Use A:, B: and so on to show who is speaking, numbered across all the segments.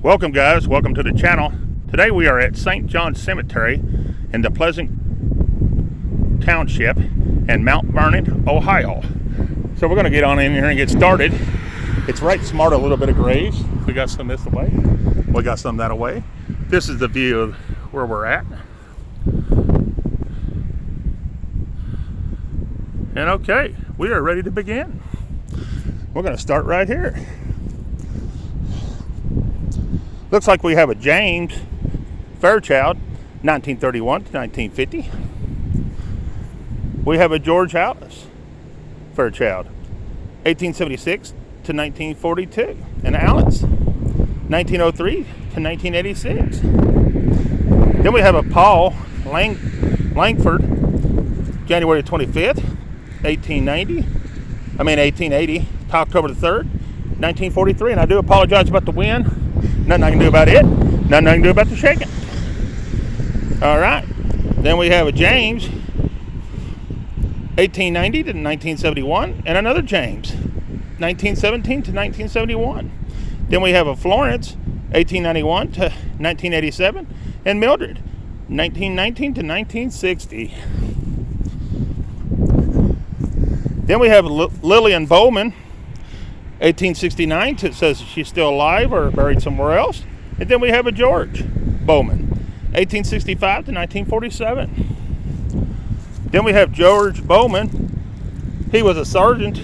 A: Welcome guys, welcome to the channel. Today we are at St. John's Cemetery in the Pleasant Township in Mount Vernon, Ohio. So we're going to get on in here and get started. It's right smart, a little bit of graves. We got some this way, we got some that way. This is the view of where we're at. And okay, we are ready to begin. We're going to start right here. Looks like we have a James Fairchild, 1931 to 1950. We have a George Alice Fairchild, 1876 to 1942. An Alice, 1903 to 1986. Then we have a Paul Langford, January 25th, 1880 to October the 3rd, 1943. And I do apologize about the wind. Nothing I can do about it. Nothing I can do about the shaking. All right. Then we have a James, 1890 to 1971, and another James, 1917 to 1971. Then we have a Florence, 1891 to 1987, and Mildred, 1919 to 1960. Then we have Lillian Bowman, 1869, it says she's still alive or buried somewhere else. And then we have a George Bowman, 1865 to 1947. Then we have George Bowman. He was a sergeant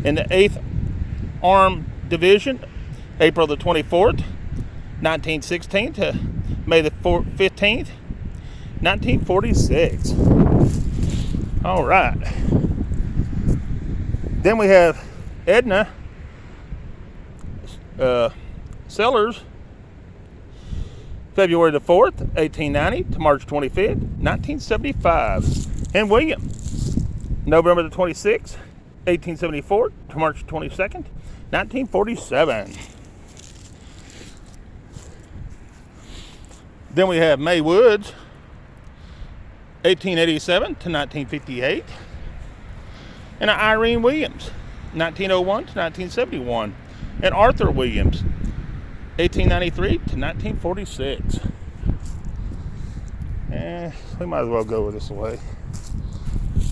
A: in the 8th Armed Division, April the 24th, 1916 to May the 15th, 1946. All right. Then we have Edna Sellers, February the 4th, 1890 to March 25th, 1975. And William, November the 26th, 1874 to March 22nd, 1947. Then we have May Woods, 1887 to 1958. And Irene Williams, 1901 to 1971, and Arthur Williams, 1893 to 1946. We might as well go with this way.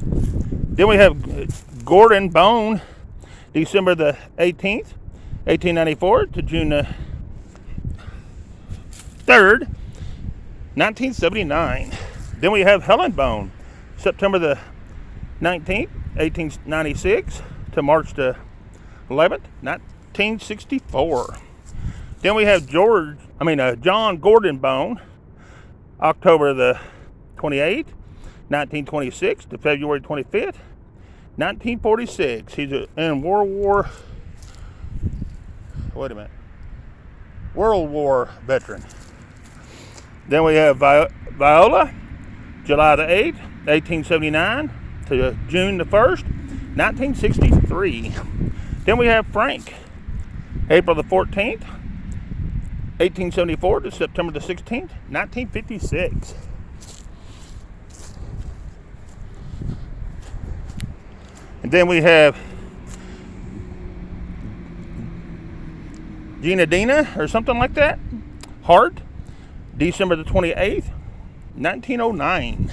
A: Then we have Gordon Bone, December the 18th, 1894 to June the 3rd, 1979. Then we have Helen Bone, September the 19th, 1896 to March the 11th, 1964. Then we have John Gordon Bone, October the 28th, 1926 to February 25th, 1946. He's in World War veteran. Then we have Viola, July the 8th, 1879 to June the 1st, 1963. Then we have Frank, April the 14th, 1874 to September the 16th, 1956. And then we have Gina Dina or something like that, Hart, December the 28th, 1909.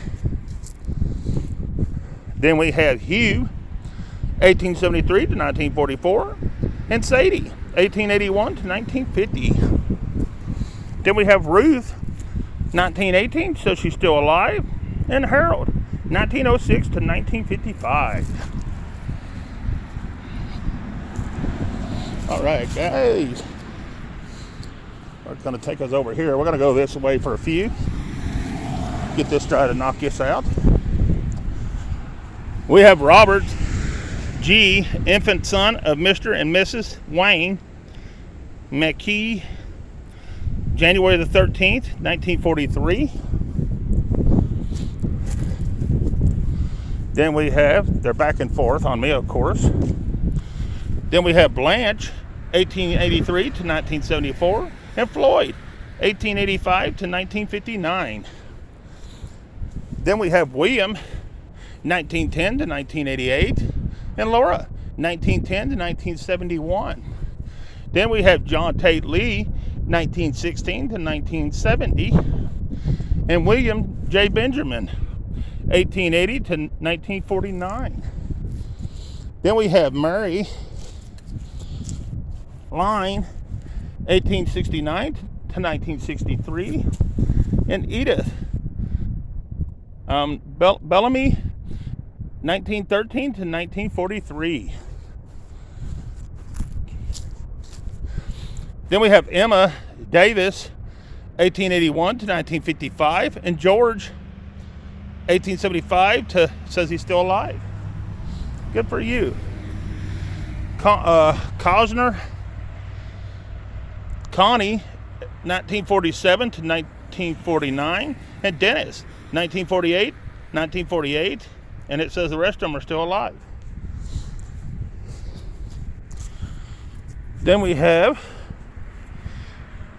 A: Then we have Hugh, 1873 to 1944, and Sadie, 1881 to 1950. Then we have Ruth, 1918, so she's still alive, and Harold, 1906 to 1955. All right, guys. We're going to take us over here. We're going to go this way for a few. Get this try to knock this out. We have Robert G., infant son of Mr. and Mrs. Wayne McKee, January the 13th, 1943. Then we have, they're back and forth on me, of course. Then we have Blanche, 1883 to 1974, and Floyd, 1885 to 1959. Then we have William, 1910 to 1988, and Laura, 1910 to 1971. Then we have John Tate Lee, 1916 to 1970. And William J. Benjamin, 1880 to 1949. Then we have Mary Line, 1869 to 1963. And Edith Bellamy, 1913 to 1943. Then we have Emma Davis, 1881 to 1955, and George, 1875 to, says he's still alive. Good for you. Cosner, Connie, 1947 to 1949, and Dennis, 1948, and it says the rest of them are still alive. Then we have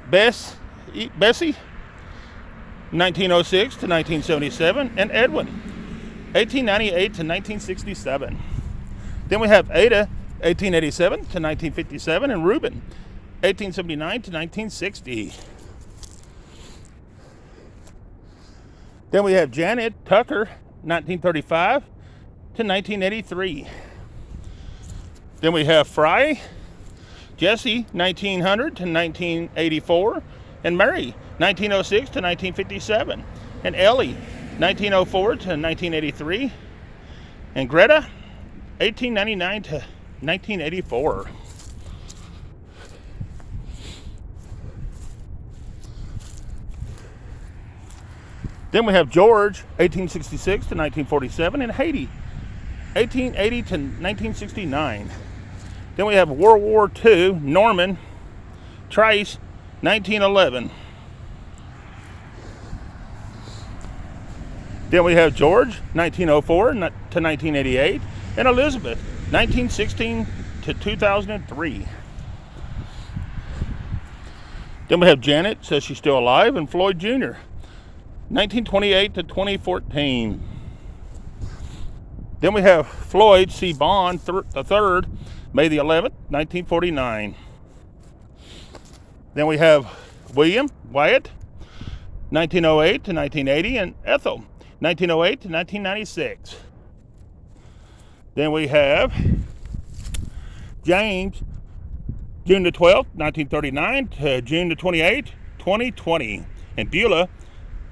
A: Bessie, 1906 to 1977, and Edwin, 1898 to 1967. Then we have Ada, 1887 to 1957, and Reuben, 1879 to 1960. Then we have Janet Tucker, 1935 to 1983. Then we have Fry, Jesse, 1900 to 1984, and Mary, 1906 to 1957, and Ellie, 1904 to 1983, and Greta, 1899 to 1984. Then we have George, 1866 to 1947, and Haiti, 1880 to 1969. Then we have World War II, Norman Trice, 1911. Then we have George, 1904 to 1988, and Elizabeth, 1916 to 2003. Then we have Janet, says she's still alive, and Floyd Jr., 1928 to 2014. Then we have Floyd C. Bond, the third, May the 11th, 1949. Then we have William Wyatt, 1908 to 1980, and Ethel, 1908 to 1996. Then we have James, June the 12th, 1939 to June the 28th, 2020. And Beulah,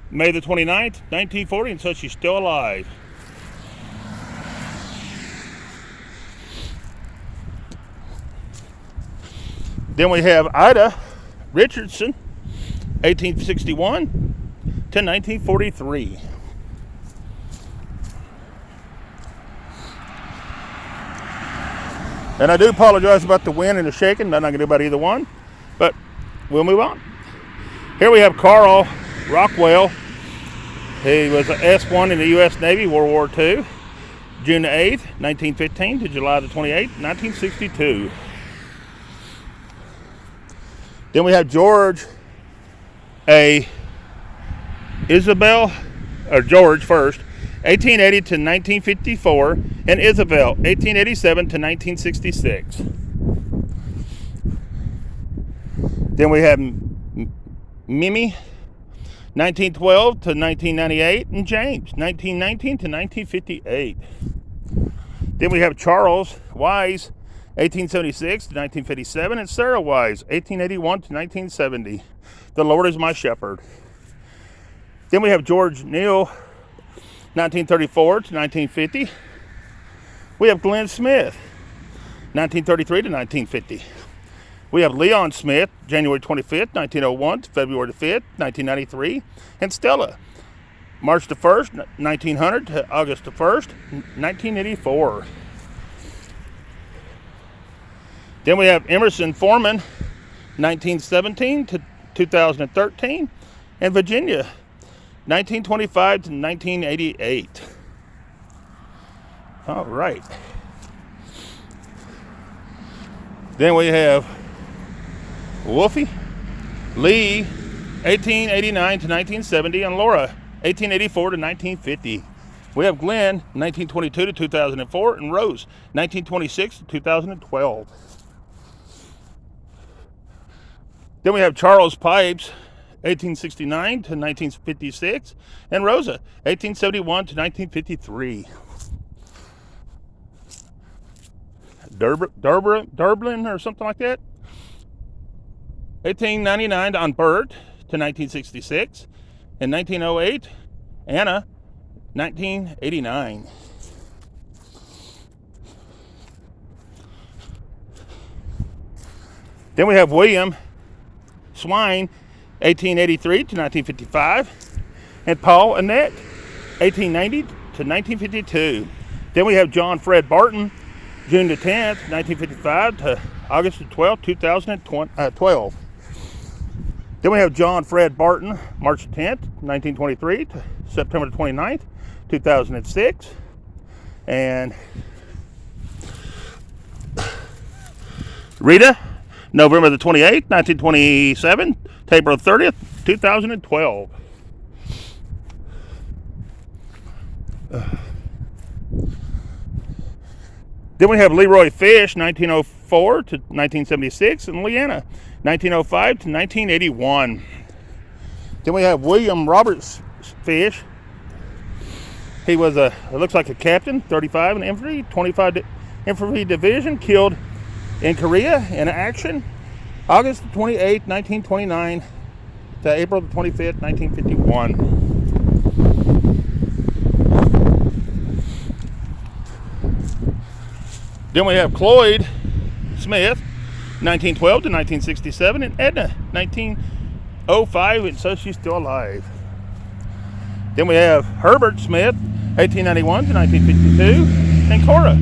A: May the 29th, 1940, and so she's still alive. Then we have Ida Richardson, 1861 to 1943. And I do apologize about the wind and the shaking. I'm not going to do about either one, but we'll move on. Here we have Carl Rockwell. He was an S1 in the U.S. Navy, World War II, June the 8th, 1915 to July the 28th, 1962. Then we have George A. Isabel, or George first, 1880 to 1954, and Isabel, 1887 to 1966. Then we have Mimi, 1912 to 1998, and James, 1919 to 1958. Then we have Charles Wise, 1876 to 1957, and Sarah Wise, 1881 to 1970. The Lord is my shepherd. Then we have George Neal, 1934 to 1950. We have Glenn Smith, 1933 to 1950. We have Leon Smith, January 25th, 1901 to February 5th, 1993. And Stella, March the 1st, 1900 to August the 1st, 1984. Then we have Emerson Foreman, 1917 to 2013. And Virginia, 1925 to 1988. All right. Then we have Wolfie Lee, 1889 to 1970, and Laura, 1884 to 1950. We have Glenn, 1922 to 2004, and Rose, 1926 to 2012. Then we have Charles Pipes, 1869 to 1956, and Rosa, 1871 to 1953. Durbin or something like that. 1899 on Bert to 1966. In 1908, Anna, 1989. Then we have William Swine, 1883 to 1955, and Paul Annette, 1890 to 1952. Then we have John Fred Barton, June the 10th, 1955 to August the 12th, 2012. Then we have John Fred Barton, March 10th, 1923 to September 29th, 2006. And Rita, November the 28th, 1927 to April 30th, 2012. Then we have Leroy Fish, 1904 to 1976, and Leanna, 1905 to 1981. Then we have William Roberts Fish. He was it looks like a captain, 35 in infantry, 25 infantry division, killed in Korea in action, August 28, 1929 to April 25th, 1951. Then we have Cloyd Smith, 1912 to 1967, and Edna, 1905, and so she's still alive. Then we have Herbert Smith, 1891 to 1952, and Cora,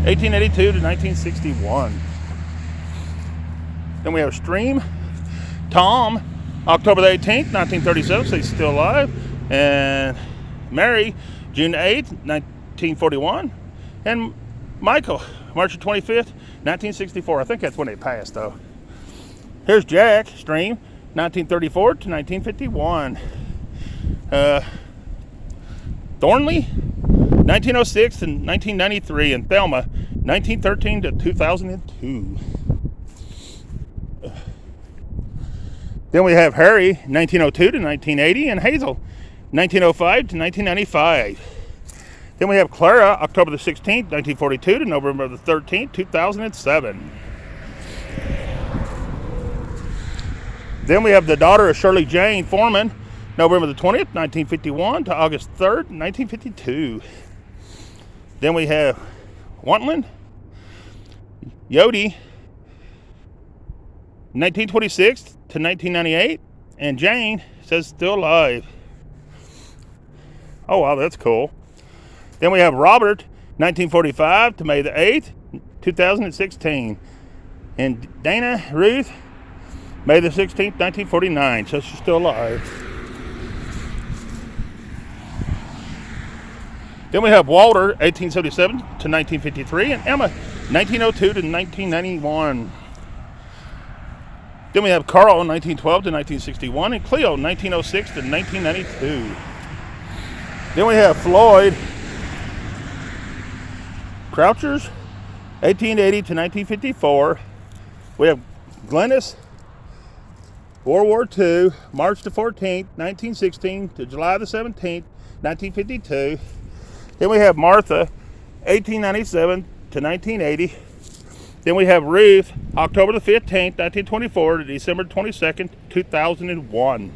A: 1882 to 1961. Then we have Stream Tom, October the 18th, 1937, so he's still alive, and Mary, June 8th, 1941, and Michael, March 25th, 1964. I think that's when they passed, though. Here's Jack Stream, 1934 to 1951. Thornley, 1906 to 1993, and Thelma, 1913 to 2002. Then we have Harry, 1902 to 1980, and Hazel, 1905 to 1995. Then we have Clara, October the 16th, 1942 to November the 13th, 2007. Then we have the daughter of Shirley Jane Foreman, November the 20th, 1951 to August 3rd, 1952. Then we have Wantland, Yodi, 1926 to 1998, and Jane says still alive. Oh wow, that's cool. Then we have Robert, 1945 to May the 8th, 2016. And Dana Ruth, May the 16th, 1949. So she's still alive. Then we have Walter, 1877 to 1953. And Emma, 1902 to 1991. Then we have Carl, 1912 to 1961. And Cleo, 1906 to 1992. Then we have Floyd Crouchers, 1880 to 1954. We have Glennis, World War II, March the 14th, 1916 to July the 17th, 1952. Then we have Martha, 1897 to 1980. Then we have Ruth, October the 15th, 1924 to December 22nd, 2001.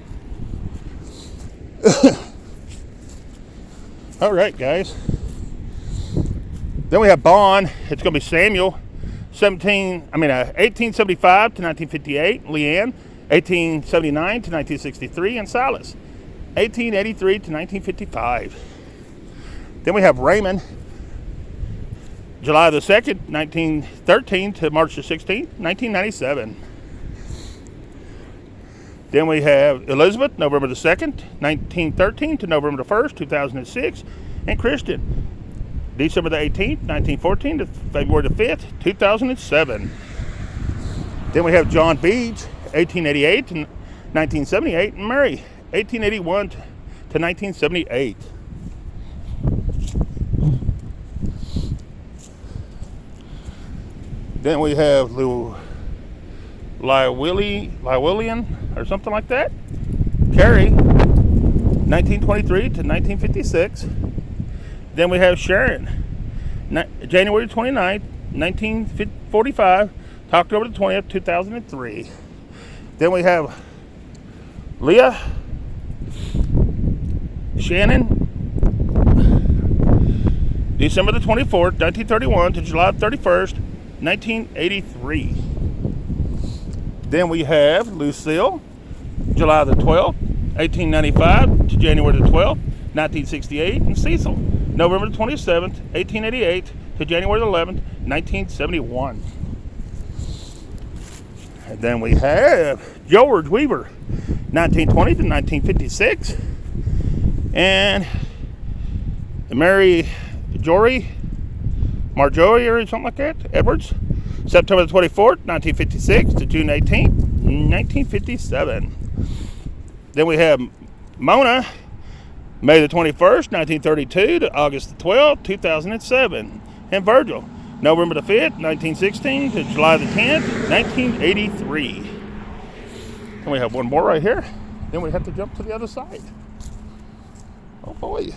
A: All right, guys. Then we have Bond. It's going to be Samuel, 1875 to 1958. Leanne, 1879 to 1963. And Silas, 1883 to 1955. Then we have Raymond, July the 2nd, 1913 to March the 16th, 1997. Then we have Elizabeth, November the 2nd, 1913 to November the 1st, 2006. And Christian, December the 18th, 1914 to February the 5th, 2007. Then we have John Beach, 1888 to 1978, and Mary, 1881 to 1978. Then we have Lywillian or something like that. Carrie, 1923 to 1956. Then we have Sharon, January 29th, 1945 to October 20th, 2003. Then we have Leah Shannon, December the 24th, 1931 to July 31st, 1983. Then we have Lucille, July the 12th, 1895 to January the 12th, 1968. And Cecil, November the 27th, 1888 to January the 11th, 1971. And then we have George Weaver, 1920 to 1956. And Marjorie or something like that, Edwards, September the 24th, 1956 to June 18th, 1957. Then we have Mona, May the 21st, 1932 to August the 12th, 2007. And Virgil, November the 5th, 1916 to July the 10th, 1983. And we have one more right here. Then we have to jump to the other side. Oh boy.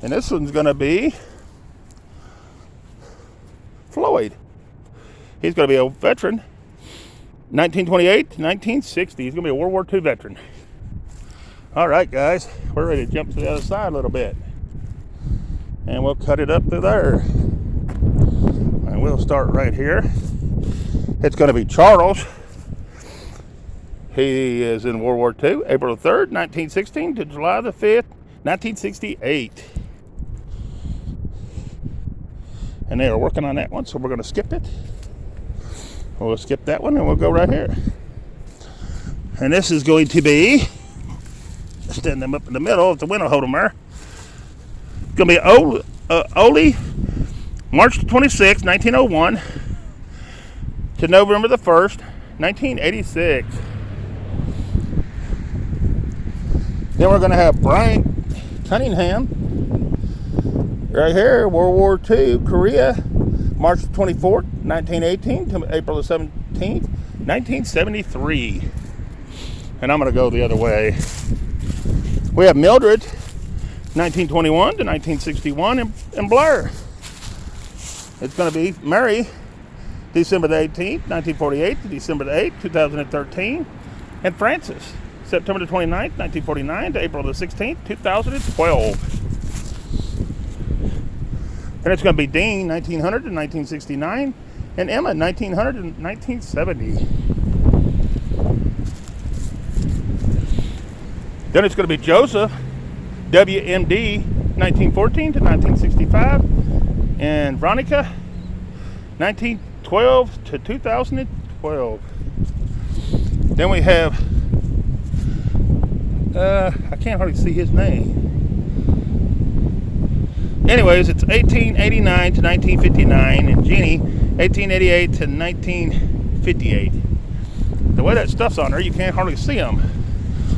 A: And this one's going to be Floyd. He's going to be a veteran, 1928 to 1960. He's going to be a World War II veteran. All right, guys, we're ready to jump to the other side a little bit. And we'll cut it up through there. And we'll start right here. It's going to be Charles. He is in World War II, April the 3rd, 1916 to July the 5th, 1968. And they are working on that one, so we're going to skip it. We'll skip that one and we'll go right here. And this is going to be, stand them up in the middle, it's a window holder there. It's going to be Oli, March 26, 1901 to November the 1st, 1986. Then we're going to have Brian Cunningham, right here, World War II, Korea, March 24th, 1918 to April the 17th, 1973. And I'm going to go the other way. We have Mildred, 1921 to 1961, and Blair. It's going to be Mary, December the 18th, 1948 to December the 8th, 2013, and Francis, September the 29th, 1949 to April the 16th, 2012. And it's going to be Dean, 1900 to 1969, and Emma, 1900 to 1970. Then it's going to be Joseph, WMD, 1914 to 1965, and Veronica, 1912 to 2012. Then we have, I can't hardly see his name. Anyways, it's 1889 to 1959, and Jeannie, 1888 to 1958. The way that stuff's on there, you can't hardly see them.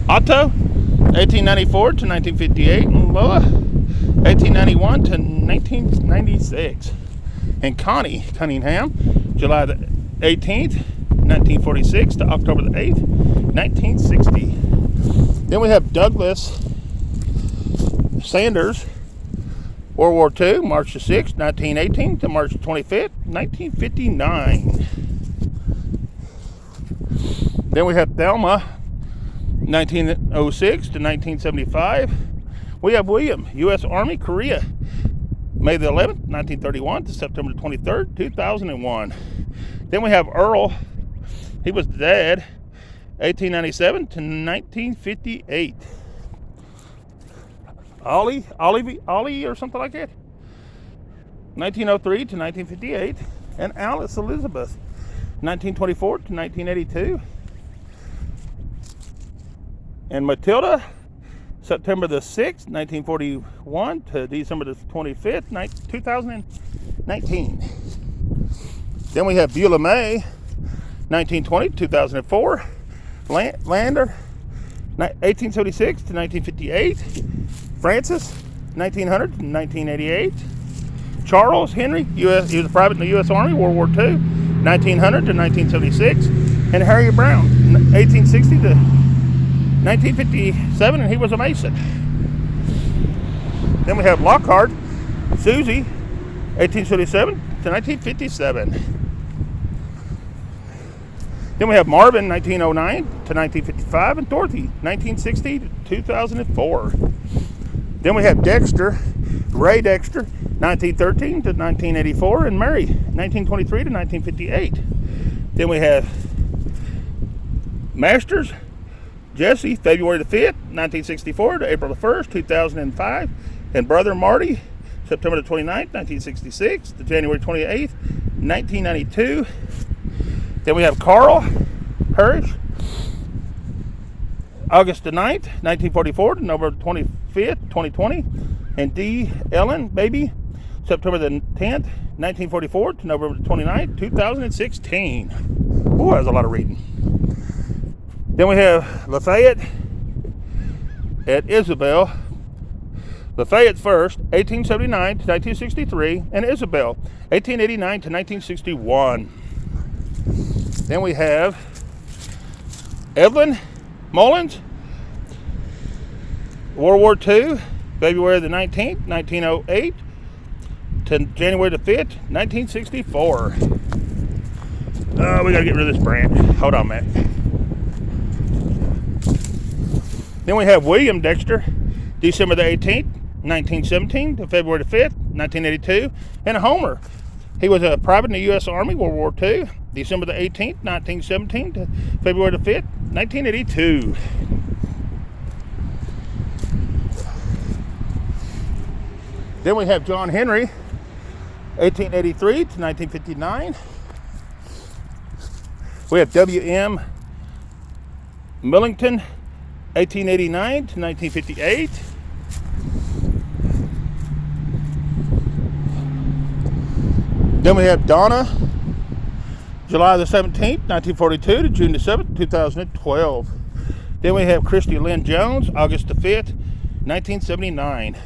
A: Otto, 1894 to 1958, and Lola, 1891 to 1996. And Connie Cunningham, July the 18th, 1946 to October the 8th, 1960. Then we have Douglas Sanders, World War II, March the 6th, 1918 to March 25th, 1959. Then we have Thelma, 1906 to 1975. We have William, U.S. Army, Korea, May the 11th, 1931 to September 23rd, 2001. Then we have Earl, he was dead, 1897 to 1958. Ollie or something like that, 1903 to 1958. And Alice Elizabeth, 1924 to 1982. And Matilda, September the 6th, 1941 to December the 25th, 2019. Then we have Beulah May, 1920 to 2004. Lander, 1876 to 1958. Francis, 1900 to 1988. Charles Henry, he was a private in the U.S. Army, World War II, 1900 to 1976. And Harry Brown, 1860 to 1957, and he was a Mason. Then we have Lockhart, Susie, 1877 to 1957. Then we have Marvin, 1909 to 1955, and Dorothy, 1960 to 2004. Then we have Dexter, Ray Dexter, 1913 to 1984, and Mary, 1923 to 1958. Then we have Masters, Jesse, February the 5th, 1964 to April the 1st, 2005, and Brother Marty, September the 29th, 1966 to January 28th, 1992. Then we have Carl Parrish, August the 9th, 1944 to November 25th, 2020. And D. Ellen Baby, September the 10th, 1944 to November 29th, 2016. Ooh, that was a lot of reading. Then we have Lafayette at Isabel. Lafayette first, 1879 to 1963, and Isabel, 1889 to 1961. Then we have Evelyn Mullins, World War II, February the 19th, 1908 to January the 5th, 1964. We gotta get rid of this branch. Hold on, Matt. Then we have William Dexter, December the 18th, 1917 to February the 5th, 1982, and Homer. He was a private in the U.S. Army, World War II, December the 18th, 1917 to February the 5th, 1982. Then we have John Henry, 1883 to 1959. We have W.M. Millington, 1889 to 1958. Then we have Donna, July the 17th, 1942 to June the 7th, 2012. Then we have Christy Lynn Jones, August the 5th, 1979.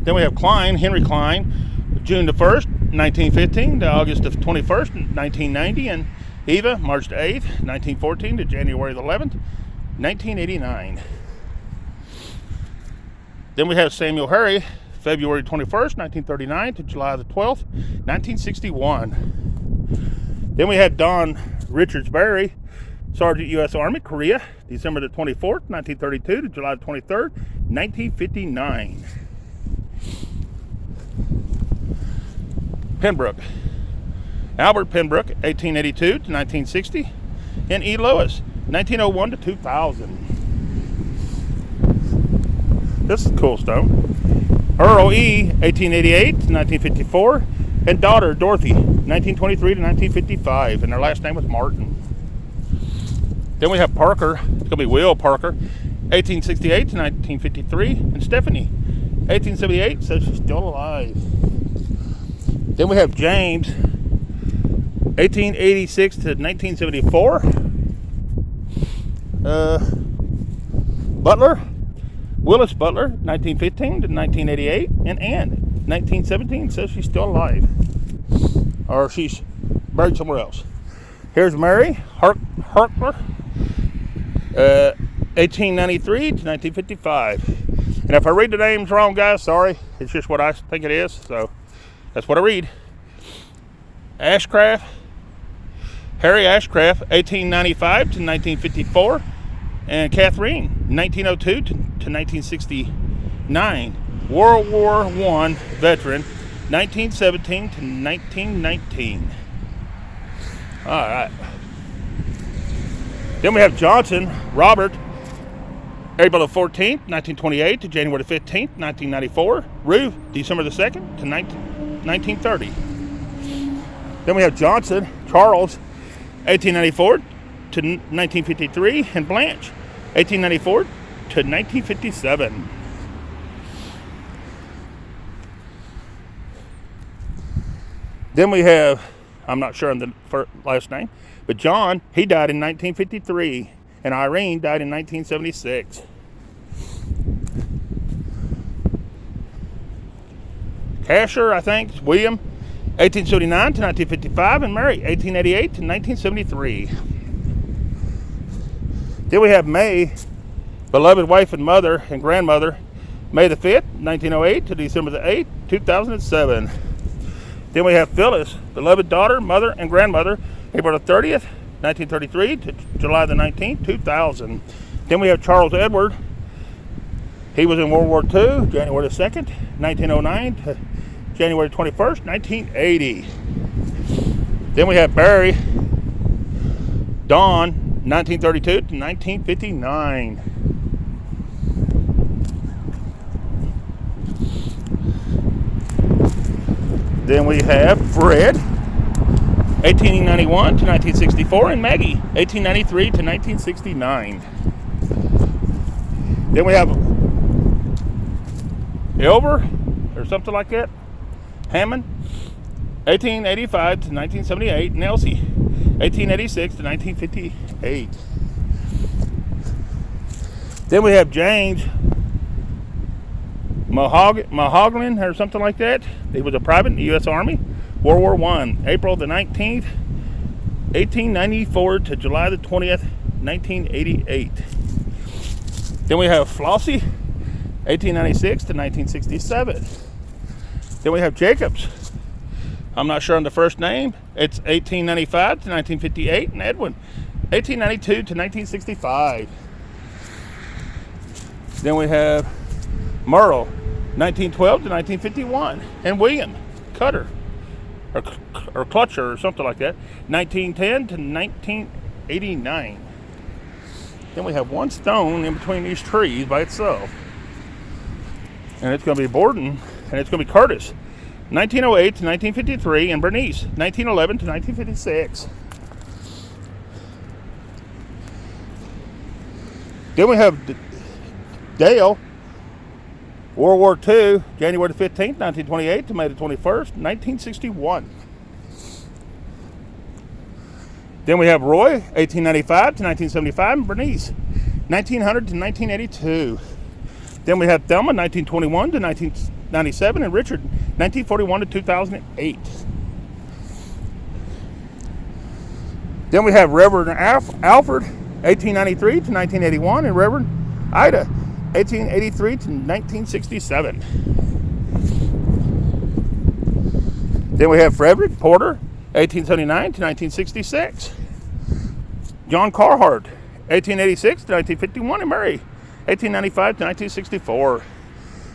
A: Then we have Klein, Henry Klein, June the 1st, 1915 to August the 21st, 1990. And Eva, March the 8th, 1914 to January the 11th, 1989. Then we have Samuel Harry, February 21st, 1939 to July the 12th, 1961. Then we had Don Richards Berry, Sergeant U.S. Army, Korea, December the 24th, 1932 to July the 23rd, 1959. Pembroke, Albert Pembroke, 1882 to 1960, and E. Lewis, 1901 to 2000. This is cool stone. Earl E., 1888 to 1954, and daughter Dorothy, 1923 to 1955, and their last name was Martin. Then we have Parker, it's going to be Will Parker, 1868 to 1953, and Stephanie, 1878, says she's still alive. Then we have James, 1886 to 1974. Butler, Willis Butler, 1915 to 1988. And Ann, 1917, says she's still alive. Or she's buried somewhere else. Here's Mary Harkler, 1893 to 1955. And if I read the names wrong, guys, sorry. It's just what I think it is. So that's what I read. Ashcraft, Harry Ashcraft, 1895 to 1954, and Catherine, 1902 to 1969, World War I veteran, 1917 to 1919. All right. Then we have Johnson Robert, April the 14th, 1928 to January the 15th, 1994. Ruth, December the 2nd to 1930. Then we have Johnson Charles, 1894 to 1953, and Blanche, 1894 to 1957. Then we have, I'm not sure on the last name, but John, he died in 1953, and Irene died in 1976. Casher, I think, William, 1879 to 1955, and Mary, 1888 to 1973. Then we have May, beloved wife and mother and grandmother, May the 5th, 1908 to December the 8th, 2007. Then we have Phyllis, beloved daughter, mother, and grandmother, April the 30th, 1933 to July the 19th, 2000. Then we have Charles Edward. He was in World War II, January the 2nd, 1909 to January 21st, 1980. Then we have Barry, Dawn, 1932 to 1959. Then we have Fred, 1891 to 1964, and Maggie, 1893 to 1969. Then we have Elver, or something like that, Hammond, 1885 to 1978, and Elsie, 1886 to 1958. Then we have James Mahogany, or something like that. He was a private in the U.S. Army, World War I, April the 19th, 1894 to July the 20th, 1988. Then we have Flossie, 1896 to 1967. Then we have Jacobs. I'm not sure on the first name. It's 1895 to 1958, and Edwin, 1892 to 1965. Then we have Merle, 1912 to 1951, and William Cutter, or Clutcher, or something like that, 1910 to 1989. Then we have one stone in between these trees by itself, and it's going to be Borden, and it's going to be Curtis, 1908 to 1953, and Bernice, 1911 to 1956. Then we have Dale, World War II, January the 15th, 1928 to May the 21st, 1961. Then we have Roy, 1895 to 1975, and Bernice, 1900 to 1982. Then we have Thelma, 1921 to 1997, and Richard, 1941 to 2008. Then we have Reverend Alfred, 1893 to 1981, and Reverend Ida, 1883 to 1967. Then we have Frederick Porter, 1879 to 1966. John Carhart, 1886 to 1951, and Mary, 1895 to 1964.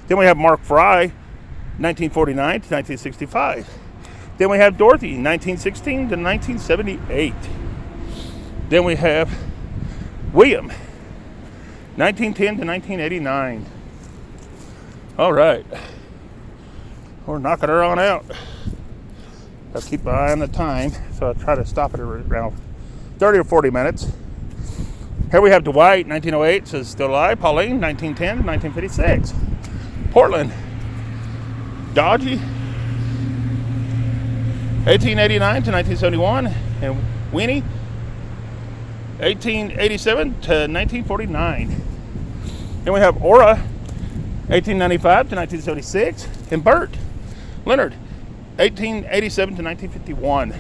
A: Then we have Mark Fry, 1949 to 1965. Then we have Dorothy, 1916 to 1978. Then we have William, 1910 to 1989. All right. We're knocking her on out. I'll keep an eye on the time, so I'll try to stop it around 30 or 40 minutes. Here we have Dwight, 1908, says still alive. Pauline, 1910 to 1956. Portland, Dodgy, 1889 to 1971. And Winnie, 1887 to 1949. Then we have Aura, 1895 to 1976. And Bert Leonard, 1887 to 1951.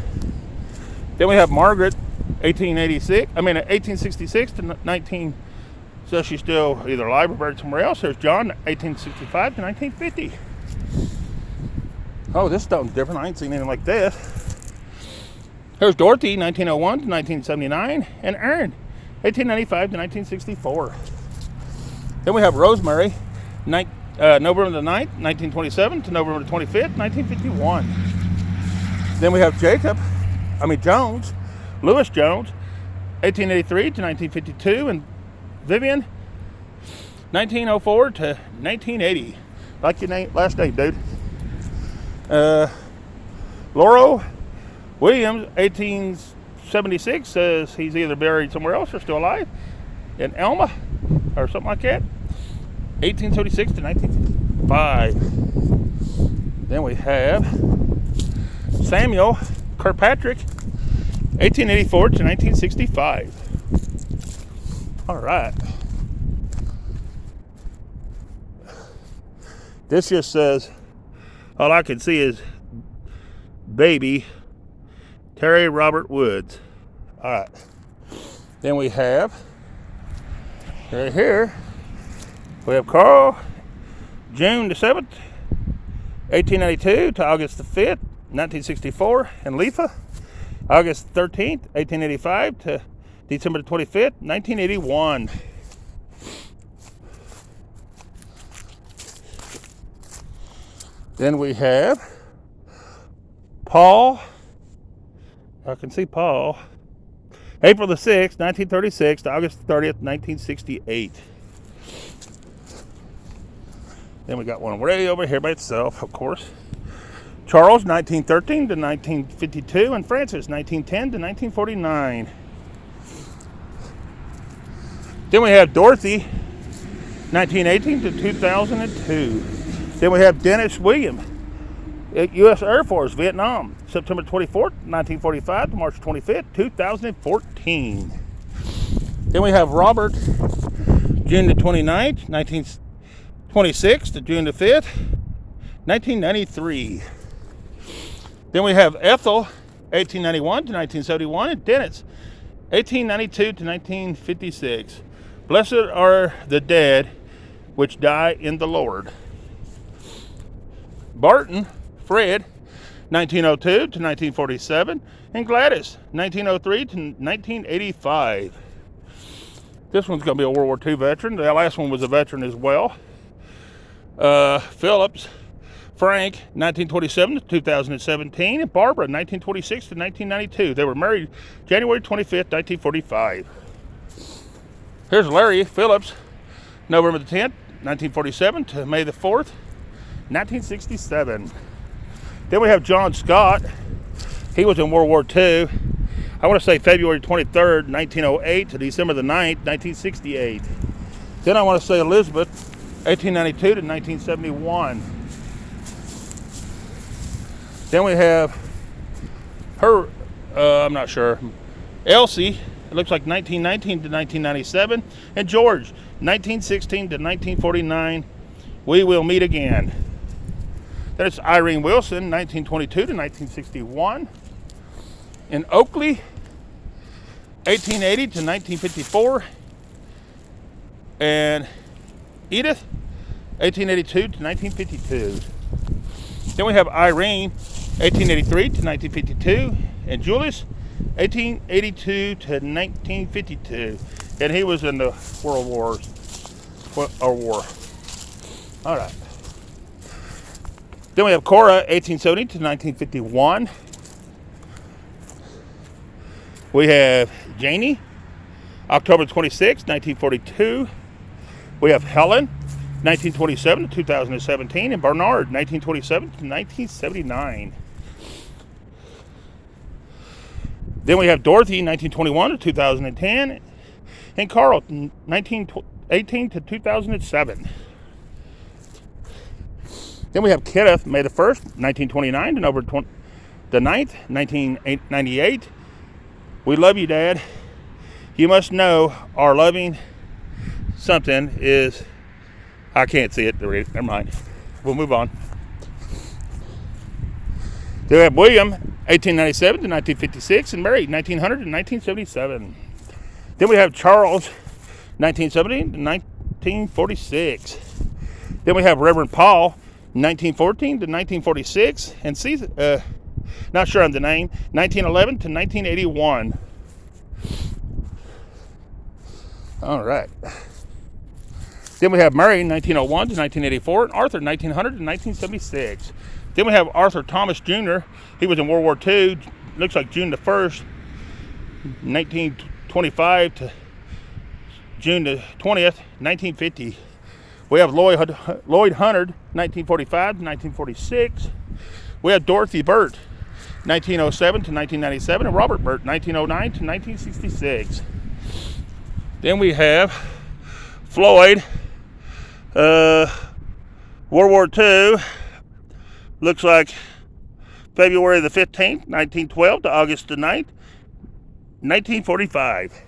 A: Then we have Margaret, 1866 to 19. So she's still either alive or buried somewhere else. There's John, 1865 to 1950. Oh, this stone's different. I ain't seen anything like this. There's Dorothy, 1901 to 1979, and Aaron, 1895 to 1964. Then we have Rosemary, November the 9th, 1927 to November the 25th, 1951. Then we have Jones, Lewis Jones, 1883 to 1952, and Vivian, 1904 to 1980. Like your last name, dude. Laurel Williams, 1876, says he's either buried somewhere else or still alive. And Elma, or something like that, 1876 to 1955. Then we have Samuel Kirkpatrick, 1884 to 1965. All right. This just says, all I can see is baby Terry Robert Woods. All right. Then we have right here, we have Carl, June the 7th, 1892 to August the 5th, 1964, and Lefa, August 13th, 1885 to December the 25th, 1981. Then we have Paul, I can see Paul, April the 6th, 1936 to August the 30th, 1968. Then we got one way over here by itself, of course. Charles, 1913 to 1952, and Francis, 1910 to 1949. Then we have Dorothy, 1918 to 2002. Then we have Dennis William, U.S. Air Force, Vietnam, September 24th, 1945 to March 25th, 2014. Then we have Robert, June the 29th, 1926 to June the 5th, 1993. Then we have Ethel, 1891 to 1971, and Dennis, 1892 to 1956. Blessed are the dead which die in the Lord. Barton, Fred, 1902 to 1947, and Gladys, 1903 to 1985. This one's going to be a World War II veteran. The last one was a veteran as well. Phillips, Frank, 1927 to 2017, and Barbara, 1926 to 1992. They were married January 25th, 1945. Here's Larry Phillips, November the 10th, 1947 to May the 4th, 1967. Then we have John Scott. He was in World War II. I want to say February 23rd, 1908 to December the 9th, 1968. Then I want to say Elizabeth, 1892 to 1971. Then we have her, I'm not sure, Elsie, it looks like 1919 to 1997, and George, 1916 to 1949. We will meet again. Then it's Irene Wilson, 1922 to 1961. In Oakley, 1880 to 1954. And Edith, 1882 to 1952. Then we have Irene, 1883 to 1952. And Julius, 1882 to 1952. And he was in the World War. All right. Then we have Cora, 1870 to 1951. We have Janie, October 26, 1942. We have Helen, 1927 to 2017, and Bernard, 1927 to 1979. Then we have Dorothy, 1921 to 2010, and Carl, 1918 to 2007. Then we have Kenneth, May the 1st, 1929 to November the 9th, 1998. We love you, Dad. You must know our loving something is, I can't see it. Never mind. We'll move on. Then we have William, 1897 to 1956, and Mary, 1900 to 1977. Then we have Charles, 1970 to 1946. Then we have Reverend Paul, 1914 to 1946, and not sure on the name, 1911 to 1981. All right. Then we have Mary, 1901 to 1984, and Arthur, 1900 to 1976. Then we have Arthur Thomas Jr. He was in World War II, looks like June the 1st, 1925 to June the 20th, 1950. We have Lloyd Hunter, 1945 to 1946. We have Dorothy Burt, 1907 to 1997, and Robert Burt, 1909 to 1966. Then we have Floyd, World War II, looks like February the 15th, 1912 to August the 9th, 1945.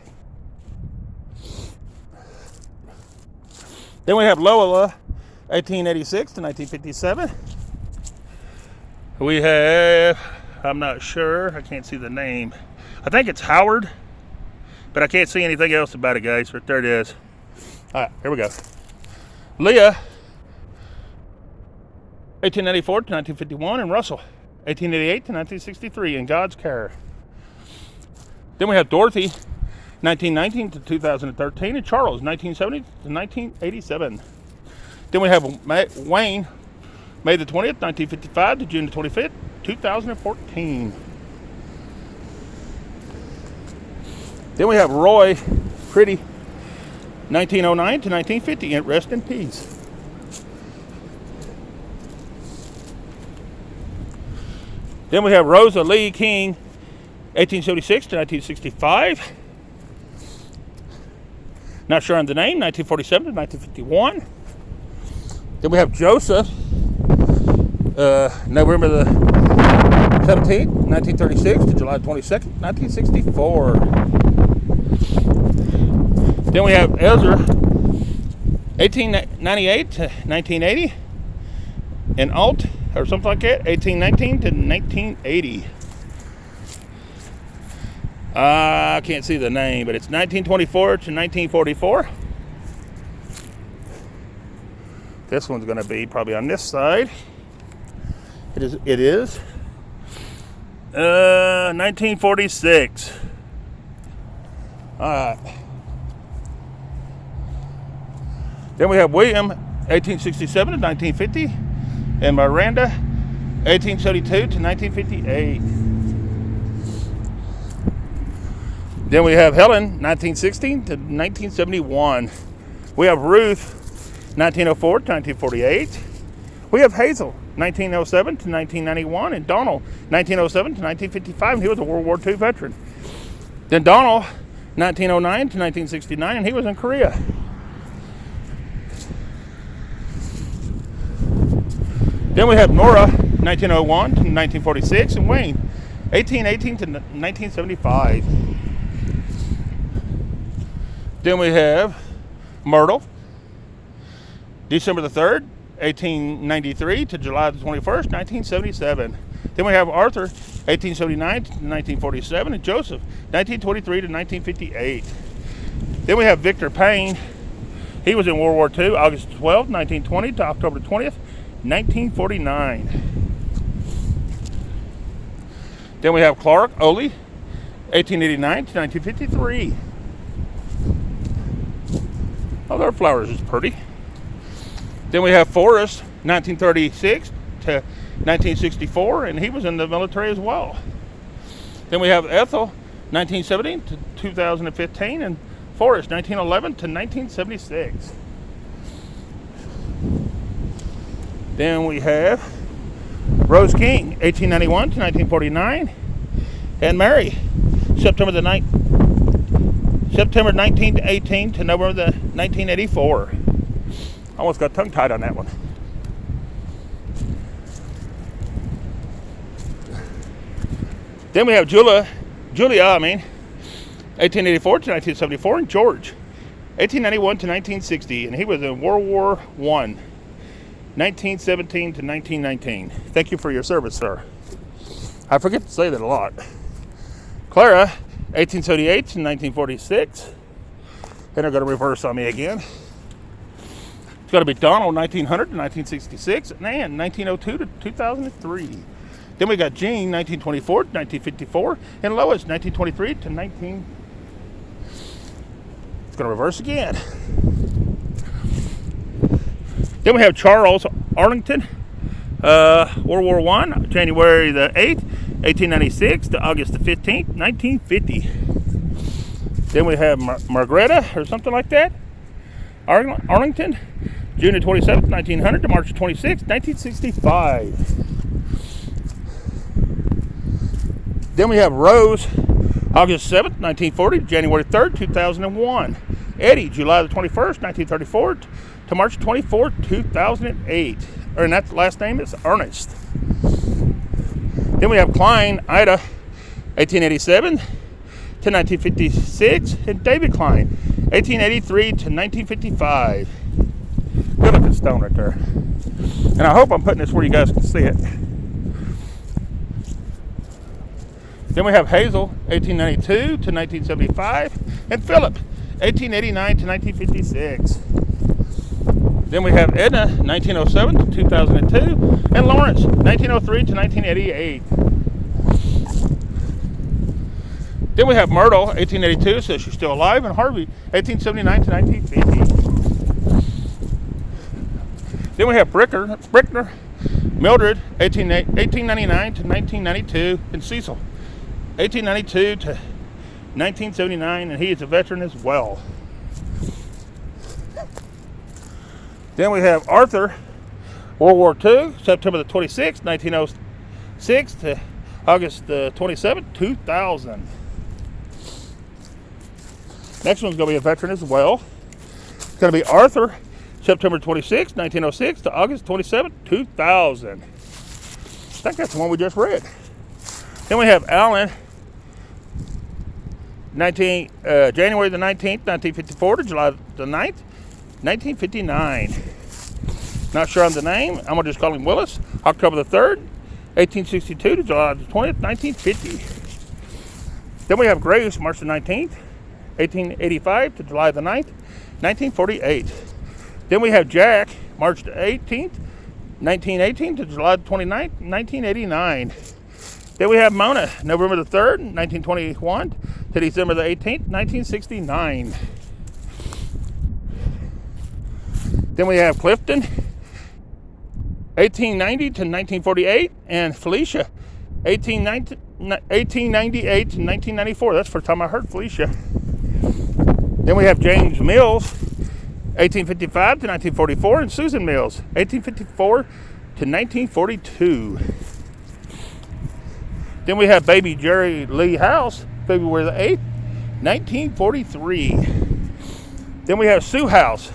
A: Then we have Lola, 1886 to 1957. We have I'm not sure. I can't see the name. I think it's Howard, but I can't see anything else about it, guys. But there it is. All right, here we go. Leah, 1894 to 1951, and Russell, 1888 to 1963, in God's care. Then we have Dorothy, 1919 to 2013, and Charles, 1970 to 1987. Then we have Wayne, May the 20th, 1955 to June the 25th, 2014. Then we have Roy Pretty, 1909 to 1950, and rest in peace. Then we have Rosa Lee King, 1876 to 1965. Not sure on the name, 1947 to 1951. Then we have Joseph, November the 17th, 1936 to July 22nd, 1964. Then we have Ezra, 1898 to 1980, and Alt, or something like that, 1819 to 1980. I can't see the name, but it's 1924 to 1944. This one's going to be probably on this side. It is 1946. All right. Then we have William, 1867 to 1950, and Miranda, 1872 to 1958. Then we have Helen, 1916 to 1971. We have Ruth, 1904 to 1948. We have Hazel, 1907 to 1991, and Donald, 1907 to 1955, and he was a World War II veteran. Then Donald, 1909 to 1969, and he was in Korea. Then we have Nora, 1901 to 1946, and Wayne, 1818 to 1975. Then we have Myrtle, December the 3rd, 1893 to July the 21st, 1977. Then we have Arthur, 1879 to 1947, and Joseph, 1923 to 1958. Then we have Victor Payne. He was in World War II, August 12, 1920 to October 20th, 1949. Then we have Clark Oley, 1889 to 1953. Oh, their flowers is pretty. Then we have Forrest, 1936 to 1964, and he was in the military as well. Then we have Ethel, 1970 to 2015, and Forrest, 1911 to 1976. Then we have Rose King, 1891 to 1949, and Mary, September 19 to 18 to November the 1984. Almost got tongue tied on that one. Then we have Julia, 1884 to 1974, and George, 1891 to 1960, and he was in World War I, 1917 to 1919. Thank you for your service, sir. I forget to say that a lot. Clara, 1878 to 1946. And they're going to reverse on me again. It's going to be Donald, 1900 to 1966, and Ann, 1902 to 2003. Then we got Jean, 1924 to 1954, and Lois, 1923 to 19... It's going to reverse again. Then we have Charles Arlington, World War I, January the 8th, 1896 to August the 15th, 1950. Then we have Margareta, or something like that, Arlington, June the 27th, 1900 to March the 26th, 1965. Then we have Rose, August 7th, 1940 to January 3rd, 2001. Eddie, July the 21st, 1934 to March 24th, 2008. And that last name is Ernest. Then we have Klein, Ida, 1887 to 1956, and David Klein, 1883 to 1955. Good looking stone right there. And I hope I'm putting this where you guys can see it. Then we have Hazel, 1892 to 1975, and Philip, 1889 to 1956. Then we have Edna, 1907 to 2002, and Lawrence, 1903 to 1988. Then we have Myrtle, 1882, so she's still alive, and Harvey, 1879 to 1950. Then we have Brickner, Mildred, 1899 to 1992, and Cecil, 1892 to 1979, and he is a veteran as well. Then we have Arthur, World War II, September the 26th, 1906 to August the 27th, 2000. Next one's going to be a veteran as well. It's going to be Arthur, September 26th, 1906 to August 27th, 2000. I think that's the one we just read. Then we have Alan, January the 19th, 1954 to July the 9th, 1959. Not sure on the name. I'm going to just call him Willis. October the 3rd, 1862 to July the 20th, 1950. Then we have Grace, March the 19th, 1885 to July the 9th, 1948. Then we have Jack, March the 18th, 1918 to July the 29th, 1989. Then we have Mona, November the 3rd, 1921 to December the 18th, 1969. Then we have Clifton, 1890 to 1948, and Felicia, 1898 to 1994. That's the first time I heard Felicia. Then we have James Mills, 1855 to 1944, and Susan Mills, 1854 to 1942. Then we have baby Jerry Lee House, February the 8th, 1943. Then we have Sue House,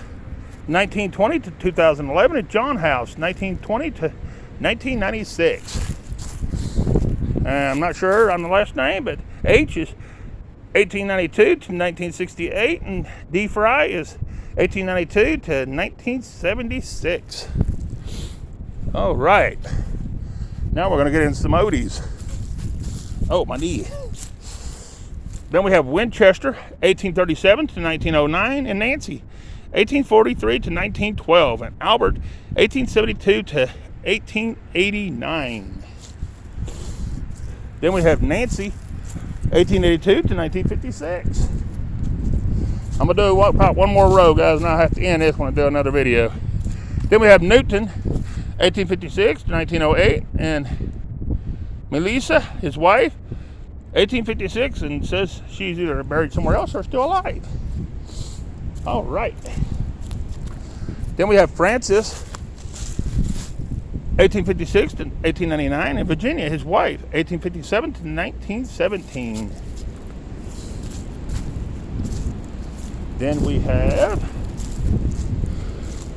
A: 1920 to 2011, and John House, 1920 to 1996. I'm not sure on the last name, but H is 1892 to 1968, and D. Fry is 1892 to 1976. All right. Now we're going to get into some Odies. Oh, my knee. Then we have Winchester, 1837 to 1909, and Nancy, 1843 to 1912, and Albert, 1872 to 1889. Then we have Nancy, 1882 to 1956. I'm going to do one more row, guys, and I'll have to end this one and do another video. Then we have Newton, 1856 to 1908, and Melissa, his wife, 1856, and says she's either married somewhere else or still alive. All right. Then we have Francis, 1856 to 1899, and Virginia, his wife, 1857 to 1917. Then we have,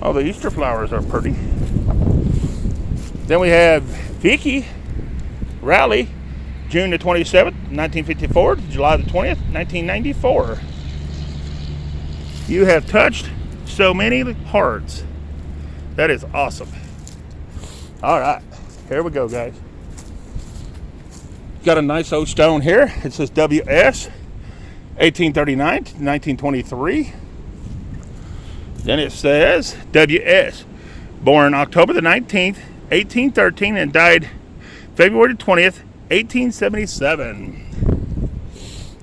A: the Easter flowers are pretty. Then we have Vicky Raleigh, June the 27th, 1954 to July the 20th, 1994. You have touched so many hearts. That is awesome. All right, here we go, guys. Got a nice old stone here. It says WS, 1839 to 1923. Then it says WS, born October the 19th, 1813, and died February 20th, 1877.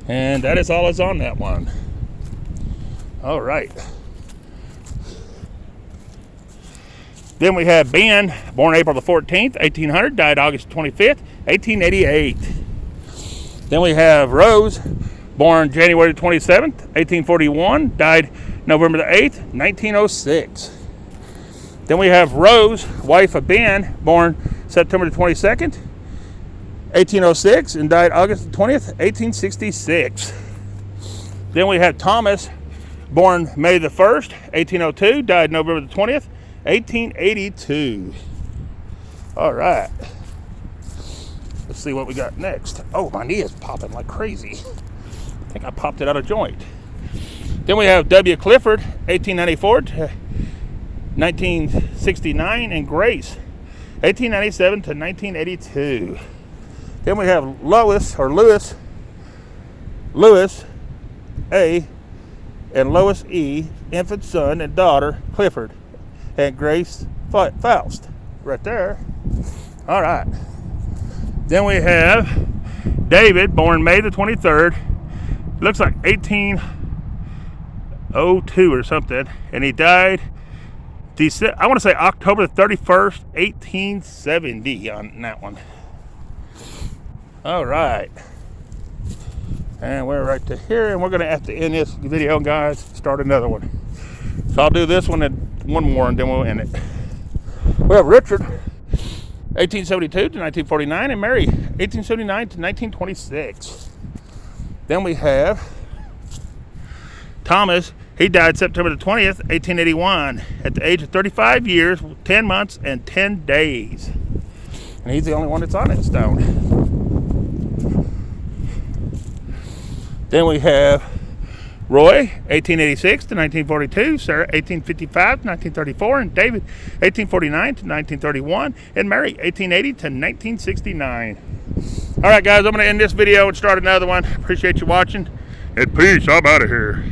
A: And that is all that's on that one. All right. Then we have Ben, born April the 14th, 1800, died August 25th, 1888. Then we have Rose, born January the 27th, 1841, died November the 8th, 1906. Then we have Rose, wife of Ben, born September the 22nd, 1806, and died August the 20th, 1866. Then we have Thomas, born May the 1st, 1802, died November the 20th, 1882. All right. Let's see what we got next. Oh, my knee is popping like crazy. I think I popped it out of joint. Then we have W. Clifford, 1894 to 1969, and Grace, 1897 to 1982. Then we have Lewis A. and Lois E., infant son and daughter, Clifford, and Grace Faust, right there. All right. Then we have David, born May the 23rd. Looks like 1802 or something, and he died, I want to say October the 31st, 1870 on that one. All right. And we're right to here, and we're going to have to end this video, guys, start another one. So I'll do this one and one more, and then we'll end it. We have Richard, 1872 to 1949, and Mary, 1879 to 1926. Then we have Thomas. He died September the 20th, 1881, at the age of 35 years, 10 months, and 10 days. And he's the only one that's on that stone. Then we have Roy, 1886 to 1942, Sarah, 1855 to 1934, and David, 1849 to 1931, and Mary, 1880 to 1969. All right, guys, I'm going to end this video and start another one. Appreciate you watching, and peace. I'm out of here.